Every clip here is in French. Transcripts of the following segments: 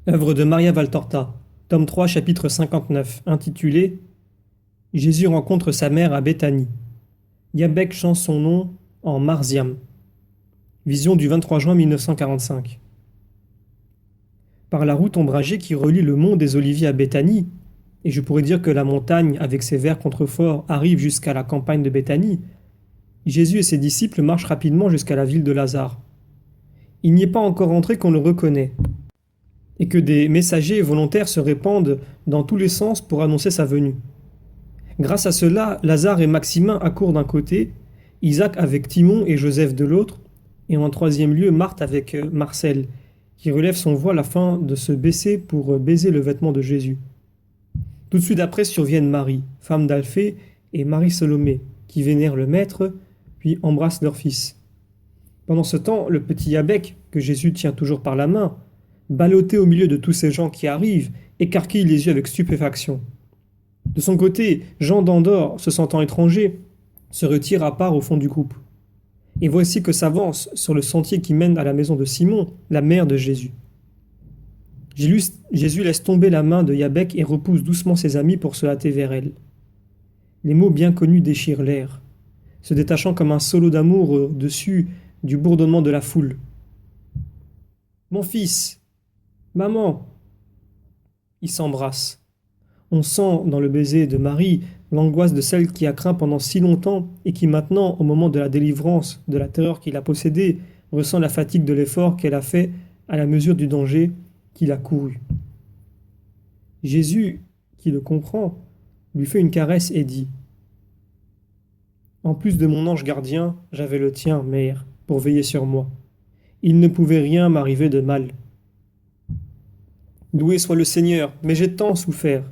Œuvre de Maria Valtorta, tome 3, chapitre 59, intitulé Jésus rencontre sa mère à Béthanie. Yabek chante son nom en Marziam. Vision du 23 juin 1945. Par la route ombragée qui relie le mont des Oliviers à Béthanie, et je pourrais dire que la montagne, avec ses verts contreforts, arrive jusqu'à la campagne de Béthanie, Jésus et ses disciples marchent rapidement jusqu'à la ville de Lazare. Il n'y est pas encore entré qu'on le reconnaît, et que des messagers volontaires se répandent dans tous les sens pour annoncer sa venue. Grâce à cela, Lazare et Maximin accourent d'un côté, Isaac avec Timon et Joseph de l'autre, et en troisième lieu Marthe avec Marcel, qui relève son voile afin de se baisser pour baiser le vêtement de Jésus. Tout de suite après surviennent Marie, femme d'Alphée, et Marie-Salomé, qui vénèrent le Maître, puis embrassent leur fils. Pendant ce temps, le petit Yabek, que Jésus tient toujours par la main, ballotté au milieu de tous ces gens qui arrivent, écarquille les yeux avec stupéfaction. De son côté, Jean d'Andorre, se sentant étranger, se retire à part au fond du groupe. Et voici que s'avance sur le sentier qui mène à la maison de Simon, la mère de Jésus. Jésus laisse tomber la main de Yabek et repousse doucement ses amis pour se hâter vers elle. Les mots bien connus déchirent l'air, se détachant comme un solo d'amour au-dessus du bourdonnement de la foule. Mon fils, maman. Ils s'embrassent. On sent dans le baiser de Marie l'angoisse de celle qui a craint pendant si longtemps et qui maintenant, au moment de la délivrance de la terreur qui l'a possédée, ressent la fatigue de l'effort qu'elle a fait à la mesure du danger qu'il a couru. Jésus, qui le comprend, lui fait une caresse et dit « En plus de mon ange gardien, j'avais le tien, mère, pour veiller sur moi. Il ne pouvait rien m'arriver de mal. Loué soit le Seigneur, mais j'ai tant souffert.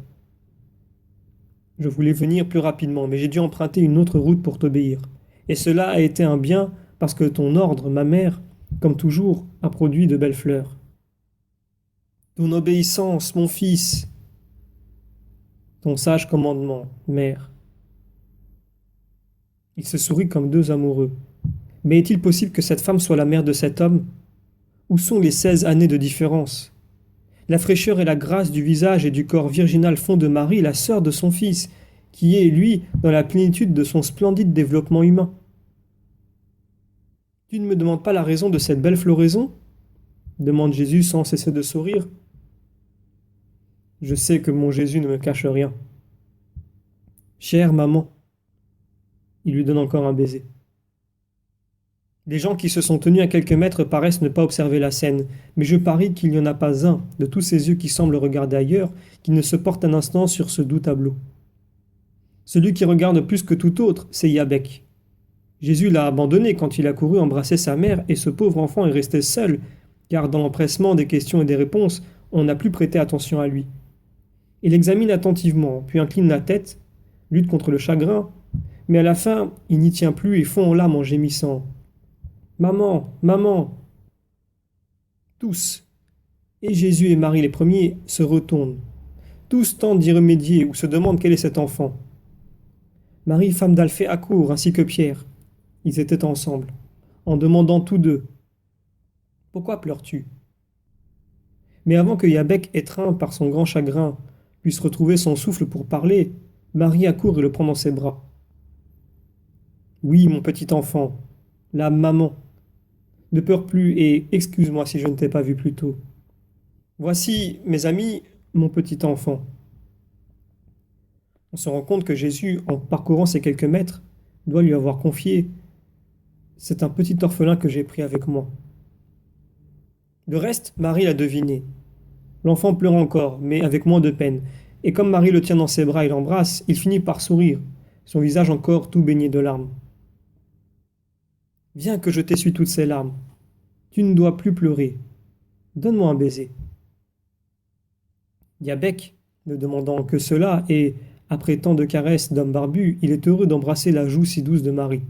Je voulais venir plus rapidement, mais j'ai dû emprunter une autre route pour t'obéir. Et cela a été un bien parce que ton ordre, ma mère, comme toujours, a produit de belles fleurs. Ton obéissance, mon fils, ton sage commandement, mère. » Ils se sourient comme deux amoureux. Mais est-il possible que cette femme soit la mère de cet homme? Où sont les 16 années de différence? La fraîcheur et la grâce du visage et du corps virginal font de Marie la sœur de son fils, qui est, lui, dans la plénitude de son splendide développement humain. Tu ne me demandes pas la raison de cette belle floraison? Demande Jésus sans cesser de sourire. Je sais que mon Jésus ne me cache rien. Chère maman. Il lui donne encore un baiser. Les gens qui se sont tenus à quelques mètres paraissent ne pas observer la scène, mais je parie qu'il n'y en a pas un, de tous ces yeux qui semblent regarder ailleurs, qui ne se porte un instant sur ce doux tableau. Celui qui regarde plus que tout autre, c'est Yabek. Jésus l'a abandonné quand il a couru embrasser sa mère, et ce pauvre enfant est resté seul, car dans l'empressement des questions et des réponses, on n'a plus prêté attention à lui. Il examine attentivement, puis incline la tête, lutte contre le chagrin, mais à la fin, il n'y tient plus et fond en larmes en gémissant. Maman, maman. Tous, et Jésus et Marie les premiers, se retournent. Tous tentent d'y remédier ou se demandent quel est cet enfant. Marie, femme d'Alphée, accourt, ainsi que Pierre. Ils étaient ensemble, en demandant tous deux. Pourquoi pleures-tu? Mais avant que Yabek, étreint par son grand chagrin, puisse retrouver son souffle pour parler, Marie accourt et le prend dans ses bras. Oui, mon petit enfant, la maman. Ne pleure plus et excuse-moi si je ne t'ai pas vu plus tôt. Voici, mes amis, mon petit enfant. On se rend compte que Jésus, en parcourant ces quelques mètres, doit lui avoir confié « C'est un petit orphelin que j'ai pris avec moi. » Le reste, Marie l'a deviné. L'enfant pleure encore, mais avec moins de peine, et comme Marie le tient dans ses bras et l'embrasse, il finit par sourire, son visage encore tout baigné de larmes. Viens que je t'essuie toutes ces larmes. Tu ne dois plus pleurer. Donne-moi un baiser. Yabek, ne demandant que cela, et, après tant de caresses d'homme barbu, il est heureux d'embrasser la joue si douce de Marie.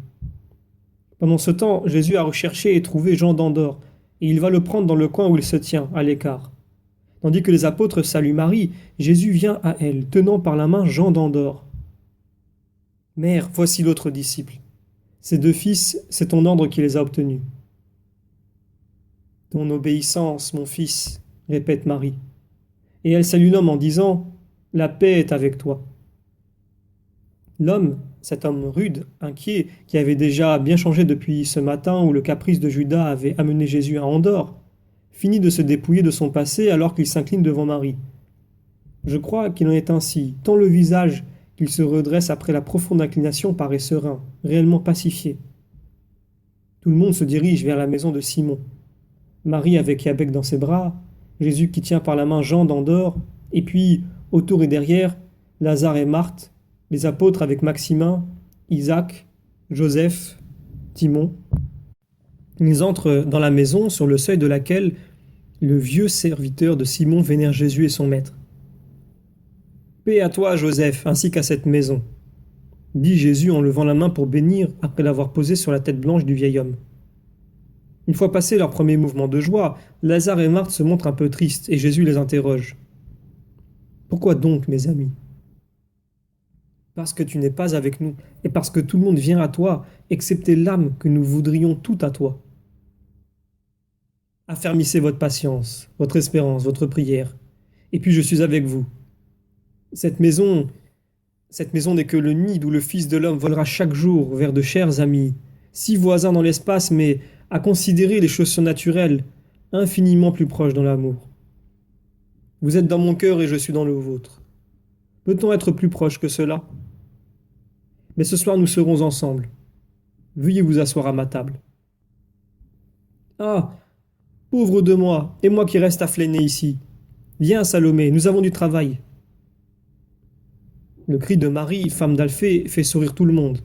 Pendant ce temps, Jésus a recherché et trouvé Jean d'Andorre, et il va le prendre dans le coin où il se tient, à l'écart. Tandis que les apôtres saluent Marie, Jésus vient à elle, tenant par la main Jean d'Andorre. Mère, voici l'autre disciple. Ces deux fils, c'est ton ordre qui les a obtenus. Ton obéissance, mon fils, répète Marie. Et elle salue l'homme en disant, la paix est avec toi. L'homme, cet homme rude, inquiet, qui avait déjà bien changé depuis ce matin où le caprice de Judas avait amené Jésus à Andorre, finit de se dépouiller de son passé alors qu'il s'incline devant Marie. Je crois qu'il en est ainsi, tant le visage qu'il se redresse après la profonde inclination paraît serein, réellement pacifié. Tout le monde se dirige vers la maison de Simon. Marie avec Yabec dans ses bras, Jésus qui tient par la main Jean d'Andorre, et puis, autour et derrière, Lazare et Marthe, les apôtres avec Maximin, Isaac, Joseph, Timon. Ils entrent dans la maison sur le seuil de laquelle le vieux serviteur de Simon vénère Jésus et son maître. Paix à toi, Joseph, ainsi qu'à cette maison, dit Jésus en levant la main pour bénir après l'avoir posée sur la tête blanche du vieil homme. Une fois passé leur premier mouvement de joie, Lazare et Marthe se montrent un peu tristes et Jésus les interroge. Pourquoi donc, mes amis? Parce que tu n'es pas avec nous, et parce que tout le monde vient à toi, excepté l'âme que nous voudrions tout à toi. Affermissez votre patience, votre espérance, votre prière, et puis je suis avec vous. Cette maison n'est que le nid d'où le Fils de l'homme volera chaque jour vers de chers amis, si voisins dans l'espace, mais à considérer les choses surnaturelles, infiniment plus proches dans l'amour. Vous êtes dans mon cœur et je suis dans le vôtre. Peut-on être plus proche que cela? Mais ce soir nous serons ensemble. Veuillez vous asseoir à ma table. Ah, pauvre de moi, et moi qui reste à flâner ici. Viens, Salomé, nous avons du travail. Le cri de Marie, femme d'Alphée, fait sourire tout le monde,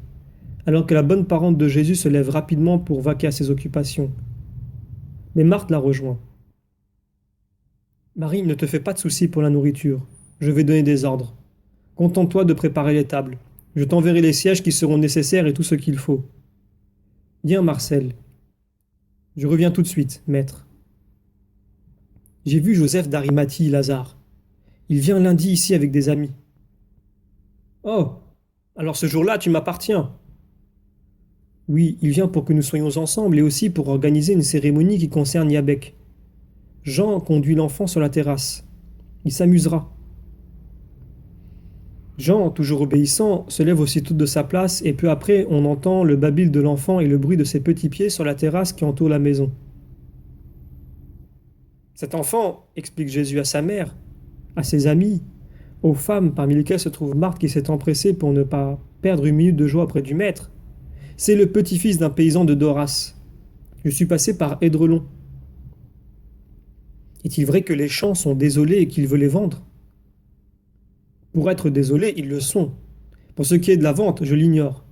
alors que la bonne parente de Jésus se lève rapidement pour vaquer à ses occupations. Mais Marthe la rejoint. Marie, ne te fais pas de soucis pour la nourriture. Je vais donner des ordres. Contente-toi de préparer les tables. Je t'enverrai les sièges qui seront nécessaires et tout ce qu'il faut. Viens, Marcel. Je reviens tout de suite, maître. J'ai vu Joseph d'Arimathie, Lazare. Il vient lundi ici avec des amis. Oh, alors ce jour-là, tu m'appartiens. Oui, il vient pour que nous soyons ensemble et aussi pour organiser une cérémonie qui concerne Yabec. Jean conduit l'enfant sur la terrasse. Il s'amusera. Jean, toujours obéissant, se lève aussitôt de sa place et peu après on entend le babil de l'enfant et le bruit de ses petits pieds sur la terrasse qui entoure la maison. Cet enfant, explique Jésus à sa mère, à ses amis, aux femmes parmi lesquelles se trouve Marthe qui s'est empressée pour ne pas perdre une minute de joie près du maître, c'est le petit-fils d'un paysan de Doras. Je suis passé par Édrelon. Est-il vrai que les champs sont désolés et qu'il veut les vendre? Pour être désolés, ils le sont. Pour ce qui est de la vente, je l'ignore.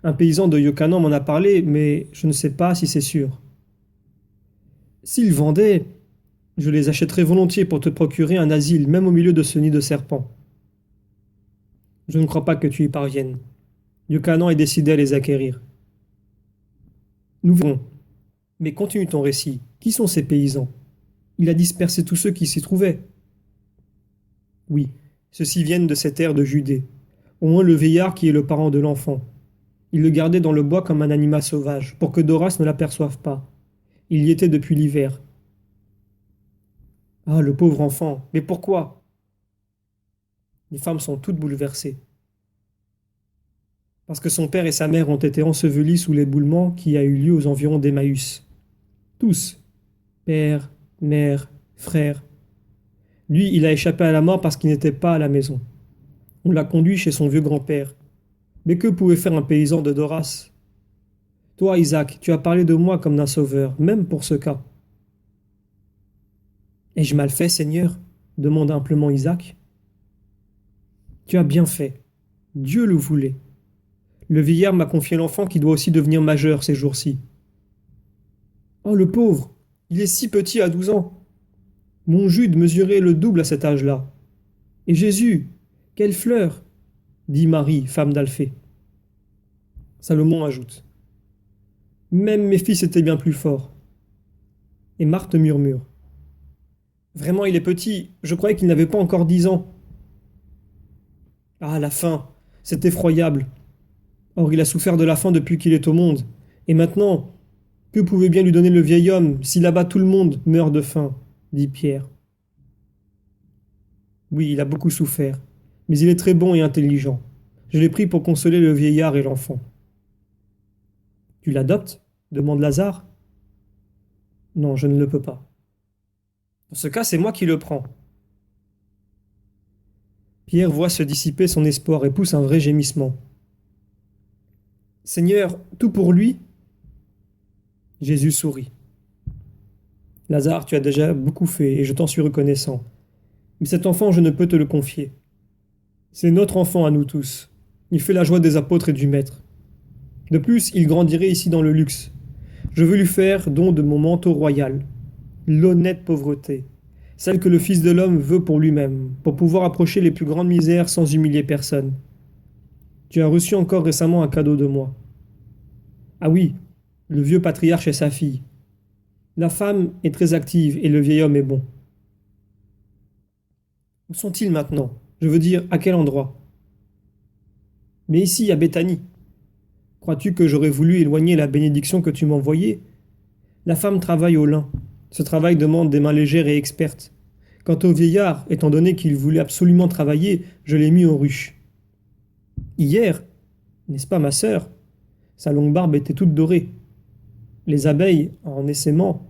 Un paysan de Yocanan m'en a parlé, mais je ne sais pas si c'est sûr. S'il vendait, je les achèterais volontiers pour te procurer un asile, même au milieu de ce nid de serpents. Je ne crois pas que tu y parviennes. Yocanan est décidé à les acquérir. Nous verrons. Mais continue ton récit. Qui sont ces paysans? Il a dispersé tous ceux qui s'y trouvaient. Oui, ceux-ci viennent de cette terre de Judée. Au moins le vieillard qui est le parent de l'enfant. Il le gardait dans le bois comme un animal sauvage, pour que Doras ne l'aperçoive pas. Il y était depuis l'hiver. Ah, le pauvre enfant, mais pourquoi? Les femmes sont toutes bouleversées. Parce que son père et sa mère ont été ensevelis sous l'éboulement qui a eu lieu aux environs d'Emmaüs. Tous, père, mère, frère. Lui, il a échappé à la mort parce qu'il n'était pas à la maison. On l'a conduit chez son vieux grand-père. Mais que pouvait faire un paysan de Doras? Toi, Isaac, tu as parlé de moi comme d'un sauveur, même pour ce cas. Ai-je mal fait, Seigneur? Demande humblement Isaac. Tu as bien fait. Dieu le voulait. Le vieillard m'a confié l'enfant qui doit aussi devenir majeur ces jours-ci. Oh, le pauvre! Il est si petit à 12 ans. Mon Jude mesurait le double à cet âge-là. Et Jésus, quelle fleur! Dit Marie, femme d'Alphée. Salomon ajoute. Même mes fils étaient bien plus forts. Et Marthe murmure. Vraiment, il est petit. Je croyais qu'il n'avait pas encore 10 ans. Ah, la faim. C'est effroyable. Or, il a souffert de la faim depuis qu'il est au monde. Et maintenant, que pouvait bien lui donner le vieil homme si là-bas tout le monde meurt de faim, dit Pierre. Oui, il a beaucoup souffert, mais il est très bon et intelligent. Je l'ai pris pour consoler le vieillard et l'enfant. Tu l'adoptes? Demande Lazare. Non, je ne le peux pas. Dans ce cas, c'est moi qui le prends. Pierre voit se dissiper son espoir et pousse un vrai gémissement. Seigneur, tout pour lui? Jésus sourit. Lazare, tu as déjà beaucoup fait et je t'en suis reconnaissant. Mais cet enfant, je ne peux te le confier. C'est notre enfant à nous tous. Il fait la joie des apôtres et du Maître. De plus, il grandirait ici dans le luxe. Je veux lui faire don de mon manteau royal, l'honnête pauvreté, celle que le Fils de l'homme veut pour lui-même, pour pouvoir approcher les plus grandes misères sans humilier personne. Tu as reçu encore récemment un cadeau de moi. Ah oui, le vieux patriarche et sa fille. La femme est très active et le vieil homme est bon. Où sont-ils maintenant? Je veux dire, à quel endroit? Mais ici, à Béthanie. Crois-tu que j'aurais voulu éloigner la bénédiction que tu m'envoyais? La femme travaille au lin. Ce travail demande des mains légères et expertes. Quant au vieillard, étant donné qu'il voulait absolument travailler, je l'ai mis aux ruches. Hier, n'est-ce pas ma sœur? Sa longue barbe était toute dorée. Les abeilles, en essaimant,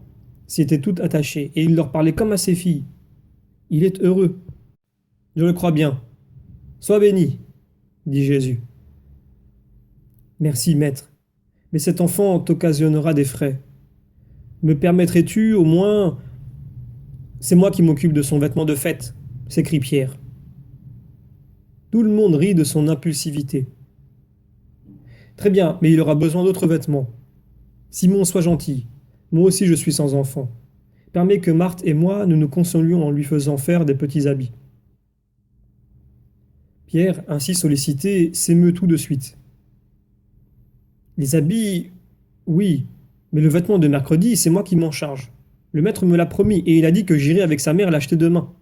s'y étaient toutes attachées, et il leur parlait comme à ses filles. Il est heureux. Je le crois bien. Sois béni, dit Jésus. Merci, maître. Mais cet enfant t'occasionnera des frais. Me permettrais-tu au moins... C'est moi qui m'occupe de son vêtement de fête, s'écrie Pierre. Tout le monde rit de son impulsivité. Très bien, mais il aura besoin d'autres vêtements. Simon, sois gentil. Moi aussi je suis sans enfant. Permets que Marthe et moi nous nous consolions en lui faisant faire des petits habits. Pierre, ainsi sollicité, s'émeut tout de suite. Les habits, oui, mais le vêtement de mercredi, c'est moi qui m'en charge. Le maître me l'a promis et il a dit que j'irai avec sa mère l'acheter demain.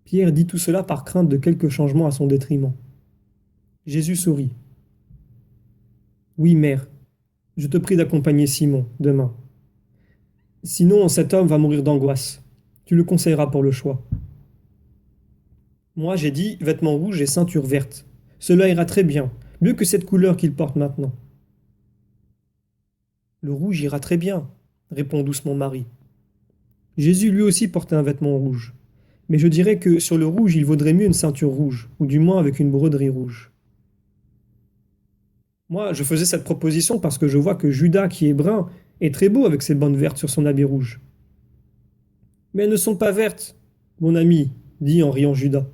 Pierre dit tout cela par crainte de quelque changement à son détriment. Jésus sourit. Oui, mère, je te prie d'accompagner Simon demain. Sinon, cet homme va mourir d'angoisse. Tu le conseilleras pour le choix. Moi, j'ai dit vêtements rouges et ceinture verte. Cela ira très bien, mieux que cette couleur qu'il porte maintenant. Le rouge ira très bien, répond doucement Marie. Jésus lui aussi portait un vêtement rouge. Mais je dirais que sur le rouge, il vaudrait mieux une ceinture rouge, ou du moins avec une broderie rouge. Moi, je faisais cette proposition parce que je vois que Judas, qui est brun, est très beau avec ses bandes vertes sur son habit rouge. Mais elles ne sont pas vertes, mon ami, dit en riant Judas.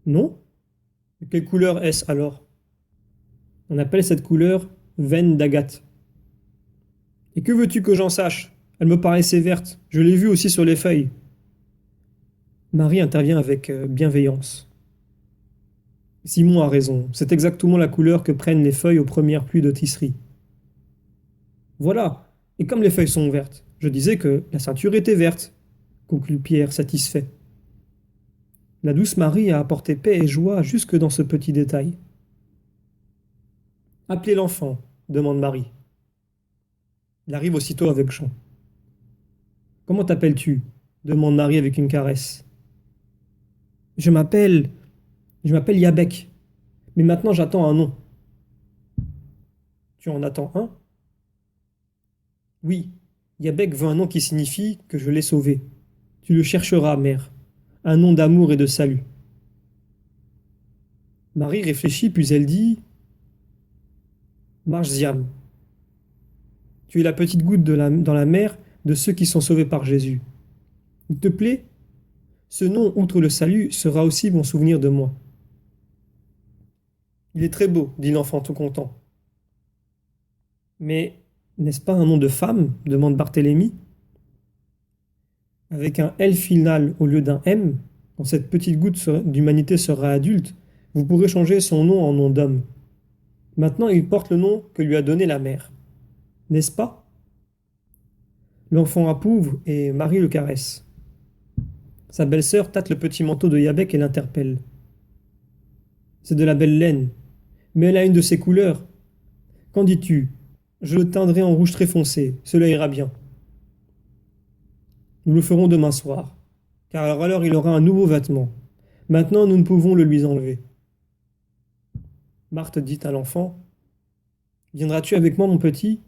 Non? Quelle couleur est-ce alors? On appelle cette couleur veine d'agate. Et que veux-tu que j'en sache? Elle me paraissait verte, je l'ai vue aussi sur les feuilles. Marie intervient avec bienveillance. Simon a raison, c'est exactement la couleur que prennent les feuilles aux premières pluies de tisserie. Voilà, et comme les feuilles sont vertes, je disais que la ceinture était verte, conclut Pierre satisfait. La douce Marie a apporté paix et joie jusque dans ce petit détail. Appelez l'enfant, demande Marie. Il arrive aussitôt avec Jean. Comment t'appelles-tu? Demande Marie avec une caresse. Je m'appelle Yabek, mais maintenant j'attends un nom. Tu en attends un? Oui, Yabek veut un nom qui signifie que je l'ai sauvé. Tu le chercheras, mère. Un nom d'amour et de salut. Marie réfléchit, puis elle dit Marziam. Tu es la petite goutte dans la mer de ceux qui sont sauvés par Jésus. Il te plaît? Ce nom, outre le salut, sera aussi mon souvenir de moi. Il est très beau, dit l'enfant tout content. Mais n'est-ce pas un nom de femme? Demande Barthélemy. Avec un L final au lieu d'un M, quand cette petite goutte d'humanité sera adulte, vous pourrez changer son nom en nom d'homme. Maintenant, il porte le nom que lui a donné la mère. N'est-ce pas? L'enfant approuve et Marie le caresse. Sa belle-sœur tâte le petit manteau de Yabek et l'interpelle. C'est de la belle laine, mais elle a une de ses couleurs. Qu'en dis-tu? Je le teindrai en rouge très foncé, cela ira bien. Nous le ferons demain soir. car alors il aura un nouveau vêtement. Maintenant nous ne pouvons le lui enlever. Marthe dit à l'enfant, viendras-tu avec moi, mon petit?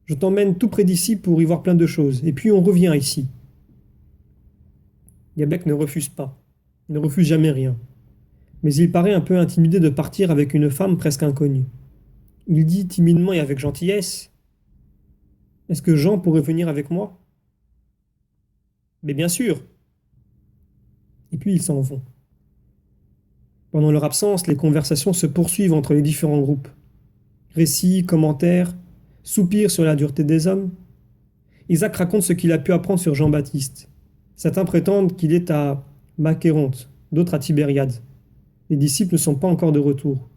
Je t'emmène tout près d'ici pour y voir plein de choses, et puis on revient ici. Gabec ne refuse pas. Il ne refuse jamais rien. Mais il paraît un peu intimidé de partir avec une femme presque inconnue. Il dit timidement et avec gentillesse, est-ce que Jean pourrait venir avec moi? Mais bien sûr. Et puis ils s'en vont. Pendant leur absence, les conversations se poursuivent entre les différents groupes. Récits, commentaires, soupirs sur la dureté des hommes. Isaac raconte ce qu'il a pu apprendre sur Jean-Baptiste. Certains prétendent qu'il est à Macéronte, d'autres à Tibériade. Les disciples ne sont pas encore de retour.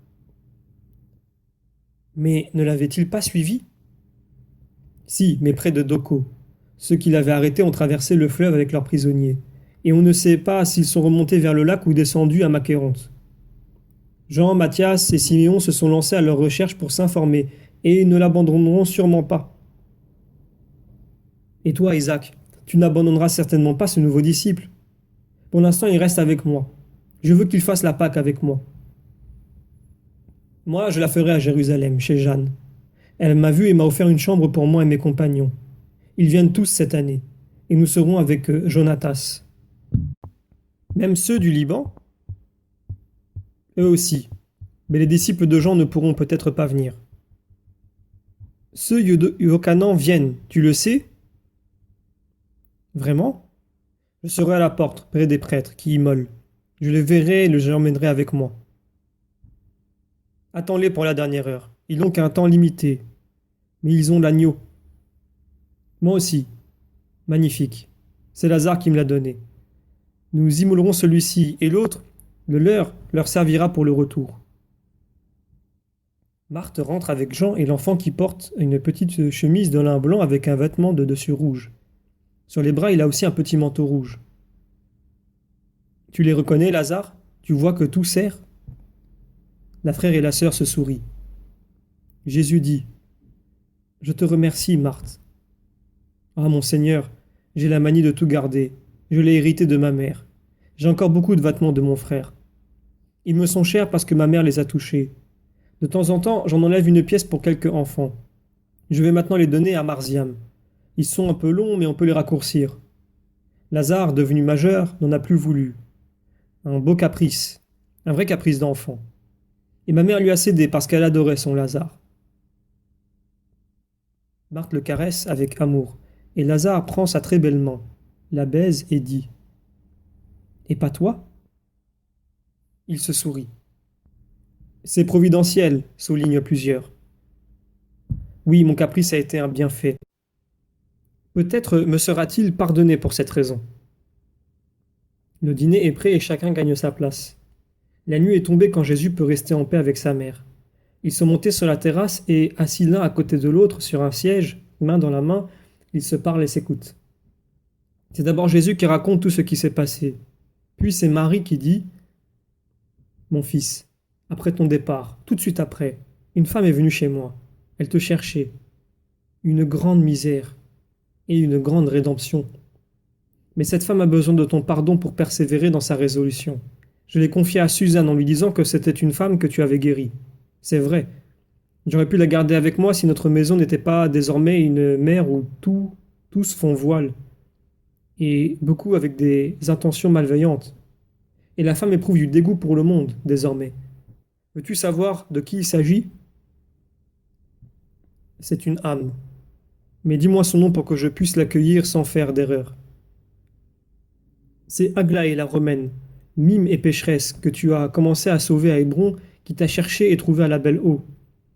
Mais ne l'avaient-ils pas suivi? Si, mais près de Doko. Ceux qui l'avaient arrêté ont traversé le fleuve avec leurs prisonniers, et on ne sait pas s'ils sont remontés vers le lac ou descendus à Macéronte. Jean, Matthias et Siméon se sont lancés à leur recherche pour s'informer, et ils ne l'abandonneront sûrement pas. Et toi, Isaac, tu n'abandonneras certainement pas ce nouveau disciple. Pour l'instant, il reste avec moi. Je veux qu'il fasse la Pâque avec moi. Moi, je la ferai à Jérusalem, chez Jeanne. Elle m'a vu et m'a offert une chambre pour moi et mes compagnons. Ils viennent tous cette année, et nous serons avec Jonatas. Même ceux du Liban? Eux aussi. Mais les disciples de Jean ne pourront peut-être pas venir. Ceux de Yochanan viennent, tu le sais? Vraiment? Je serai à la porte, près des prêtres, qui immolent. Je les verrai et je l'emmènerai avec moi. Attends-les pour la dernière heure. Ils n'ont qu'un temps limité. Mais ils ont l'agneau. Moi aussi. Magnifique. C'est Lazare qui me l'a donné. Nous immolerons celui-ci, et l'autre, le leur servira pour le retour. Marthe rentre avec Jean et l'enfant qui porte une petite chemise de lin blanc avec un vêtement de dessus rouge. Sur les bras, il a aussi un petit manteau rouge. Tu les reconnais, Lazare? Tu vois que tout sert? La frère et la sœur se sourient. Jésus dit, je te remercie, Marthe. Ah, mon Seigneur, j'ai la manie de tout garder. Je l'ai hérité de ma mère. J'ai encore beaucoup de vêtements de mon frère. Ils me sont chers parce que ma mère les a touchés. De temps en temps, j'en enlève une pièce pour quelques enfants. Je vais maintenant les donner à Marziam. Ils sont un peu longs, mais on peut les raccourcir. Lazare, devenu majeur, n'en a plus voulu. Un beau caprice, un vrai caprice d'enfant. Et ma mère lui a cédé parce qu'elle adorait son Lazare. Marthe le caresse avec amour, et Lazare prend sa très belle main, la baise et dit « Et pas toi ?» Il se sourit. « C'est providentiel, soulignent plusieurs. Oui, mon caprice a été un bienfait. Peut-être me sera-t-il pardonné pour cette raison. » Le dîner est prêt et chacun gagne sa place. La nuit est tombée quand Jésus peut rester en paix avec sa mère. Ils sont montés sur la terrasse et, assis l'un à côté de l'autre sur un siège, main dans la main, ils se parlent et s'écoutent. C'est d'abord Jésus qui raconte tout ce qui s'est passé. Puis c'est Marie qui dit « Mon fils, après ton départ, tout de suite après, une femme est venue chez moi. Elle te cherchait. Une grande misère et une grande rédemption. Mais cette femme a besoin de ton pardon pour persévérer dans sa résolution. Je l'ai confiée à Suzanne en lui disant que c'était une femme que tu avais guérie. C'est vrai. J'aurais pu la garder avec moi si notre maison n'était pas désormais une mer où tous font voile. Et beaucoup avec des intentions malveillantes. Et la femme éprouve du dégoût pour le monde, désormais. Veux-tu savoir de qui il s'agit? C'est une âme. Mais dis-moi son nom pour que je puisse l'accueillir sans faire d'erreur. C'est Aglaé la romaine, mime et pécheresse, que tu as commencé à sauver à Hébron, qui t'a cherché et trouvé à la belle eau,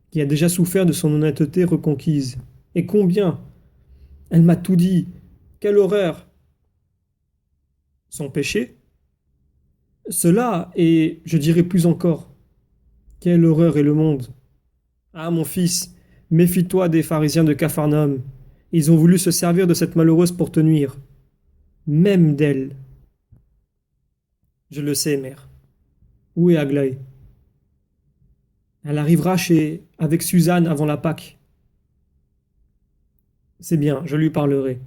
qui a déjà souffert de son honnêteté reconquise. Et combien? Elle m'a tout dit. Quelle horreur! Son péché? Cela, et je dirais plus encore. Quelle horreur est le monde! Ah, mon fils, méfie-toi des pharisiens de Capharnaüm. Ils ont voulu se servir de cette malheureuse pour te nuire. Même d'elle. Je le sais, mère. Où est Aglaé? Elle arrivera avec Suzanne avant la Pâque. C'est bien, je lui parlerai.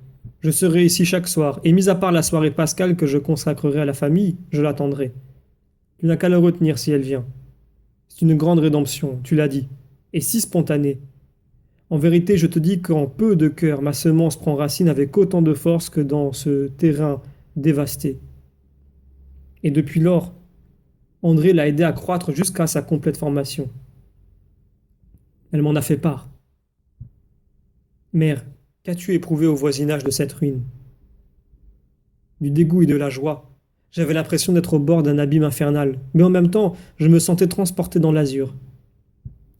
Je serai ici chaque soir, et mis à part la soirée pascale que je consacrerai à la famille, je l'attendrai. Tu n'as qu'à le retenir si elle vient. C'est une grande rédemption, tu l'as dit, et si spontanée. En vérité, je te dis qu'en peu de cœur, ma semence prend racine avec autant de force que dans ce terrain dévasté. Et depuis lors, André l'a aidé à croître jusqu'à sa complète formation. Elle m'en a fait part. Mère, qu'as-tu éprouvé au voisinage de cette ruine? Du dégoût et de la joie. J'avais l'impression d'être au bord d'un abîme infernal, mais en même temps, je me sentais transporté dans l'azur.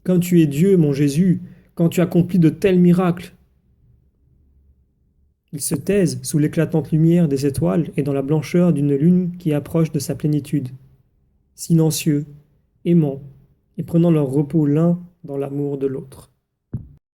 Comme tu es Dieu, mon Jésus, quand tu accomplis de tels miracles. Ils se taisent sous l'éclatante lumière des étoiles et dans la blancheur d'une lune qui approche de sa plénitude, silencieux, aimants, et prenant leur repos l'un dans l'amour de l'autre.